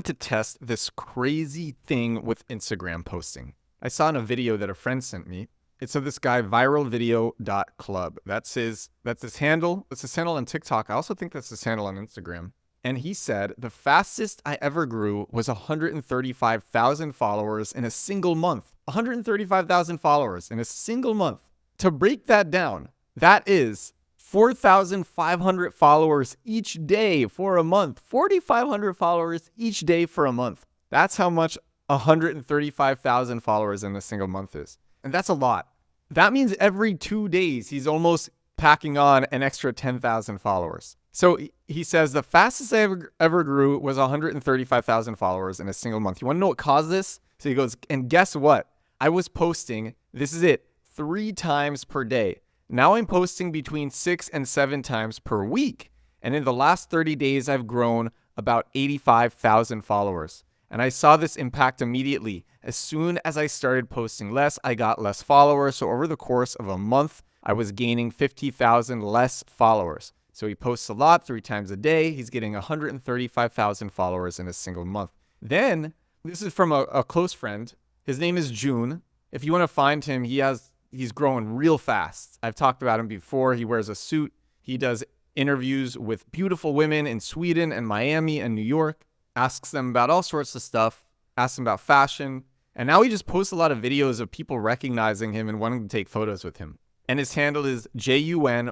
To test this crazy thing with Instagram posting. I saw in a video that a friend sent me. It's of this guy, viralvideo.club. That's his handle. It's his handle on TikTok. I also think that's his handle on Instagram. And he said, the fastest I ever grew was 135,000 followers in a single month. 135,000 followers in a single month. To break that down, that is 4,500 followers each day for a month. 4,500 followers each day for a month. That's how much 135,000 followers in a single month is. And that's a lot. That means every 2 days, he's almost packing on an extra 10,000 followers. So he says the fastest I ever grew was 135,000 followers in a single month. You want to know what caused this? So he goes, and guess what? I was posting, this is it, 3 times per day. Now I'm posting between 6 and 7 times per week. And in the last 30 days, I've grown about 85,000 followers. And I saw this impact immediately. As soon as I started posting less, I got less followers. So over the course of a month, I was gaining 50,000 less followers. So he posts a lot, 3 times a day. He's getting 135,000 followers in a single month. Then, this is from a close friend. His name is June. If you want to find him, he's growing real fast. I've talked about him before. He wears a suit. He does interviews with beautiful women in Sweden and Miami and New York, asks them about all sorts of stuff, asks them about fashion. And now he just posts a lot of videos of people recognizing him and wanting to take photos with him. And his handle is JUNYUAN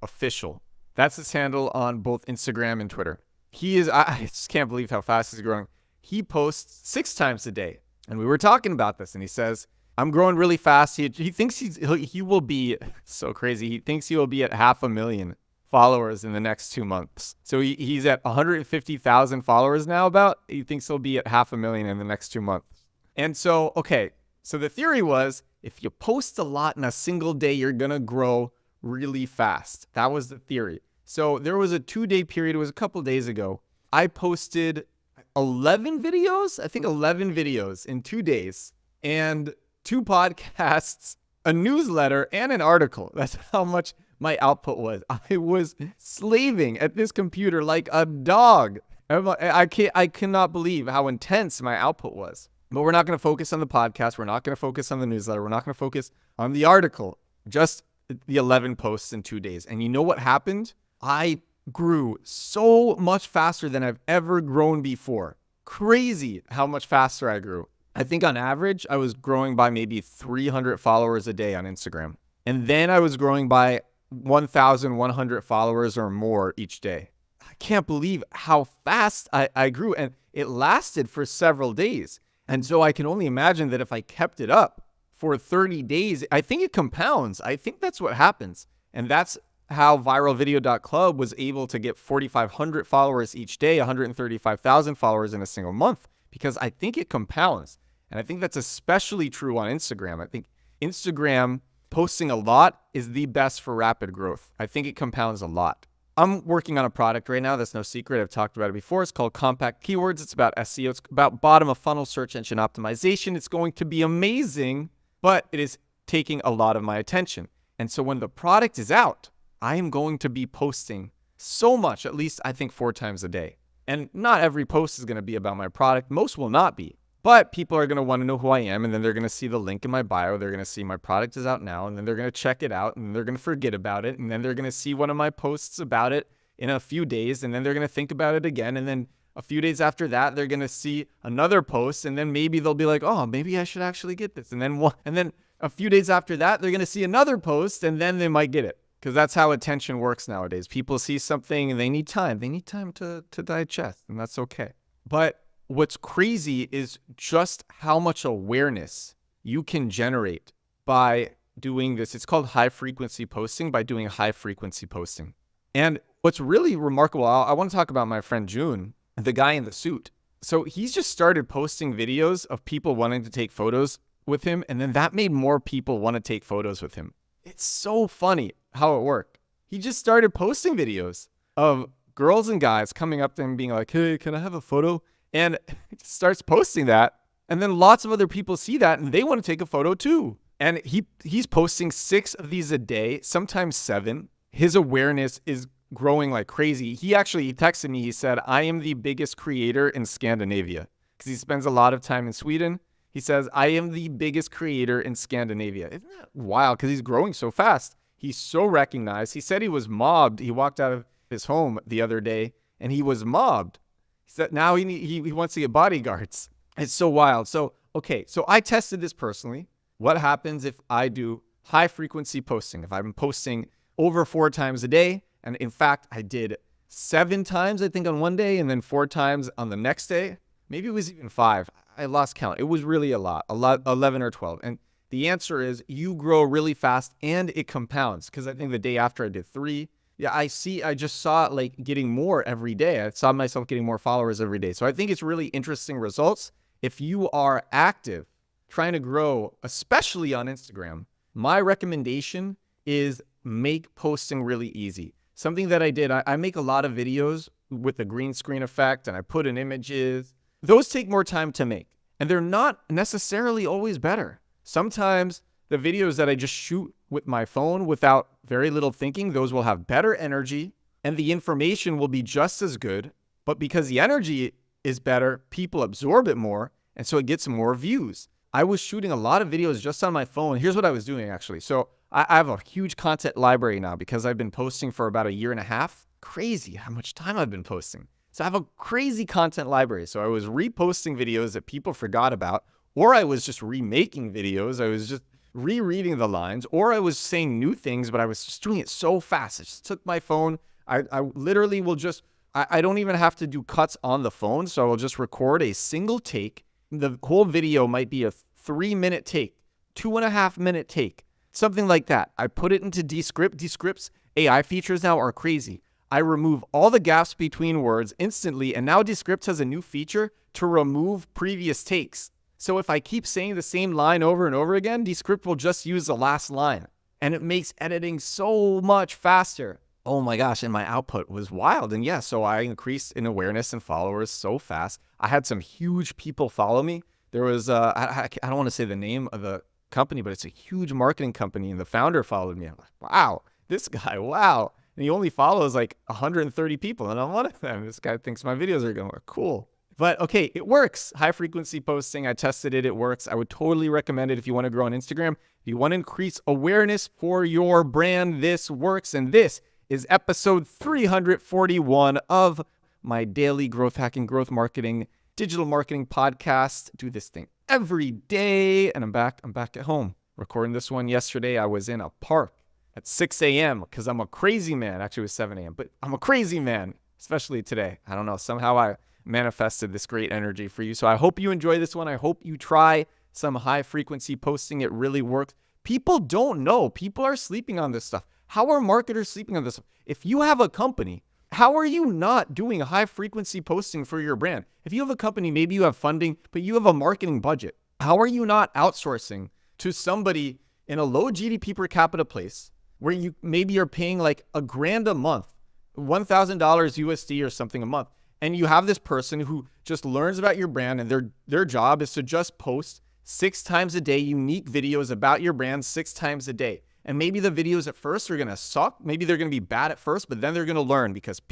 official. That's his handle on both Instagram and Twitter. I just can't believe how fast he's growing. He posts 6 times a day. And we were talking about this, and he says, I'm growing really fast. He thinks he will be so crazy. He thinks he will be at 500,000 followers in the next 2 months. So he's at 150,000 followers now about. He thinks he'll be at 500,000 in the next 2 months. And so, okay. So the theory was if you post a lot in a single day, you're going to grow really fast. That was the theory. So there was a 2-day period. It was a couple days ago. I posted 11 videos. I think 11 videos in 2 days. And 2 podcasts, a newsletter, and an article. That's how much my output was. I was slaving at this computer like a dog. I cannot believe how intense my output was. But we're not going to focus on the podcast. We're not going to focus on the newsletter. We're not going to focus on the article. Just the 11 posts in 2 days. And you know what happened? I grew so much faster than I've ever grown before. Crazy how much faster I grew. I think on average, I was growing by maybe 300 followers a day on Instagram. And then I was growing by 1,100 followers or more each day. I can't believe how fast I grew. And it lasted for several days. And so I can only imagine that if I kept it up for 30 days, I think it compounds. I think that's what happens. And that's how viralvideo.club was able to get 4,500 followers each day, 135,000 followers in a single month, because I think it compounds. And I think that's especially true on Instagram. I think Instagram posting a lot is the best for rapid growth. I think it compounds a lot. I'm working on a product right now. That's no secret. I've talked about it before. It's called Compact Keywords. It's about SEO. It's about bottom of funnel search engine optimization. It's going to be amazing, but it is taking a lot of my attention. And so when the product is out, I am going to be posting so much, at least I think 4 times a day. And not every post is going to be about my product. Most will not be. But people are going to want to know who I am, and then they're going to see the link in my bio. They're going to see my product is out now, and then they're going to check it out, and then they're going to forget about it, and then they're going to see one of my posts about it in a few days, and then they're going to think about it again, and then a few days after that, they're going to see another post, and then maybe they'll be like, oh, maybe I should actually get this. And then a few days after that, they're going to see another post, and then they might get it, because that's how attention works nowadays. People see something, and they need time. They need time to digest, and that's okay. But what's crazy is just how much awareness you can generate by doing this. It's called high frequency posting, by doing high frequency posting. And what's really remarkable, I want to talk about my friend June, the guy in the suit. So he's just started posting videos of people wanting to take photos with him. And then that made more people want to take photos with him. It's so funny how it worked. He just started posting videos of girls and guys coming up to him being like, hey, can I have a photo? And he starts posting that. And then lots of other people see that and they want to take a photo too. And he's posting 6 of these a day, sometimes 7. His awareness is growing like crazy. He texted me. He said, I am the biggest creator in Scandinavia, because he spends a lot of time in Sweden. He says, I am the biggest creator in Scandinavia. Isn't that wild? Because he's growing so fast. He's so recognized. He said he was mobbed. He walked out of his home the other day and he was mobbed. He said now he wants to get bodyguards. It's so wild. So, okay, so I tested this personally. What happens if I do high frequency posting? If I'm posting over 4 times a day, and in fact, I did 7 times, I think, on one day, and then 4 times on the next day. Maybe it was even 5. I lost count. It was really a lot, 11 or 12. And the answer is you grow really fast and it compounds, because I think the day after I did 3. Yeah, I just saw it like getting more every day. I saw myself getting more followers every day. So I think it's really interesting results. If you are active, trying to grow, especially on Instagram, my recommendation is make posting really easy. Something that I did, I make a lot of videos with the green screen effect and I put in images. Those take more time to make and they're not necessarily always better. Sometimes the videos that I just shoot with my phone without very little thinking, those will have better energy and the information will be just as good. But because the energy is better, people absorb it more. And so it gets more views. I was shooting a lot of videos just on my phone. Here's what I was doing actually. So I have a huge content library now because I've been posting for about 1.5 years. Crazy how much time I've been posting. So I have a crazy content library. So I was reposting videos that people forgot about, or I was just remaking videos. I was just rereading the lines, or I was saying new things, but I was just doing it so fast. I just took my phone. I literally will just, I don't even have to do cuts on the phone. So I will just record a single take. The whole video might be a 3-minute take, 2.5-minute take, something like that. I put it into Descript. Descript's AI features now are crazy. I remove all the gaps between words instantly, and now Descript has a new feature to remove previous takes. So if I keep saying the same line over and over again, Descript will just use the last line, and it makes editing so much faster. Oh my gosh, and my output was wild. And yeah, so I increased in awareness and followers so fast. I had some huge people follow me. There was, I don't want to say the name of the company, but it's a huge marketing company, and the founder followed me. I'm like, wow, this guy, wow. And he only follows like 130 people, and I'm one of them. This guy thinks my videos are going to work. Cool. But okay, it works. High frequency posting, I tested it. It works. I would totally recommend it if you want to grow on Instagram. If you want to increase awareness for your brand, this works. And this is episode 341 of my daily growth hacking, growth marketing, digital marketing podcast. Do this thing every day. And I'm back at home recording this one. Yesterday, I was in a park at 6 a.m. because I'm a crazy man. Actually, it was 7 a.m., but I'm a crazy man, especially today. I don't know. Somehow I manifested this great energy for you. So I hope you enjoy this one. I hope you try some high frequency posting. It really works. People don't know. People are sleeping on this stuff. How are marketers sleeping on this? If you have a company, how are you not doing high frequency posting for your brand? If you have a company, maybe you have funding, but you have a marketing budget. How are you not outsourcing to somebody in a low GDP per capita place where you maybe are paying like $1,000 a month, $1,000 USD or something a month? And you have this person who just learns about your brand, and their job is to just post 6 times a day, unique videos about your brand 6 times a day. And maybe the videos at first are going to suck. Maybe they're going to be bad at first, but then they're going to learn, because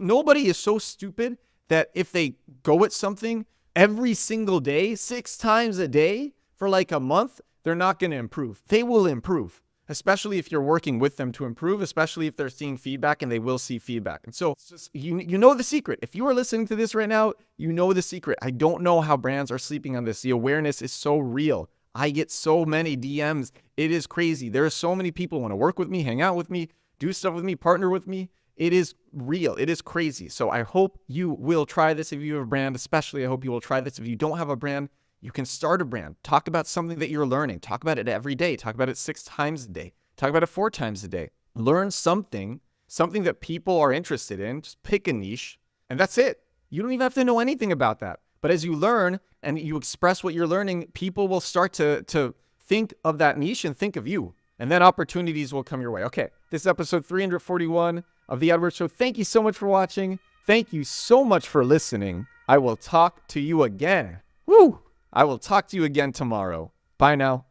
nobody is so stupid that if they go at something every single day, 6 times a day for like a month, they're not going to improve. They will improve, especially if you're working with them to improve, especially if they're seeing feedback, and they will see feedback. And so it's just, you know the secret. If you are listening to this right now, you know the secret. I don't know how brands are sleeping on this. The awareness is so real. I get so many DMs. It is crazy. There are so many people who want to work with me, hang out with me, do stuff with me, partner with me. It is real. It is crazy. So I hope you will try this if you have a brand. Especially, I hope you will try this if you don't have a brand. You can start a brand. Talk about something that you're learning. Talk about it every day. Talk about it 6 times a day. Talk about it 4 times a day. Learn something that people are interested in. Just pick a niche, and that's it. You don't even have to know anything about that. But as you learn and you express what you're learning, people will start to think of that niche and think of you. And then opportunities will come your way. Okay, this is episode 341 of The Edward Show. Thank you so much for watching. Thank you so much for listening. I will talk to you again. Woo! I will talk to you again tomorrow. Bye now.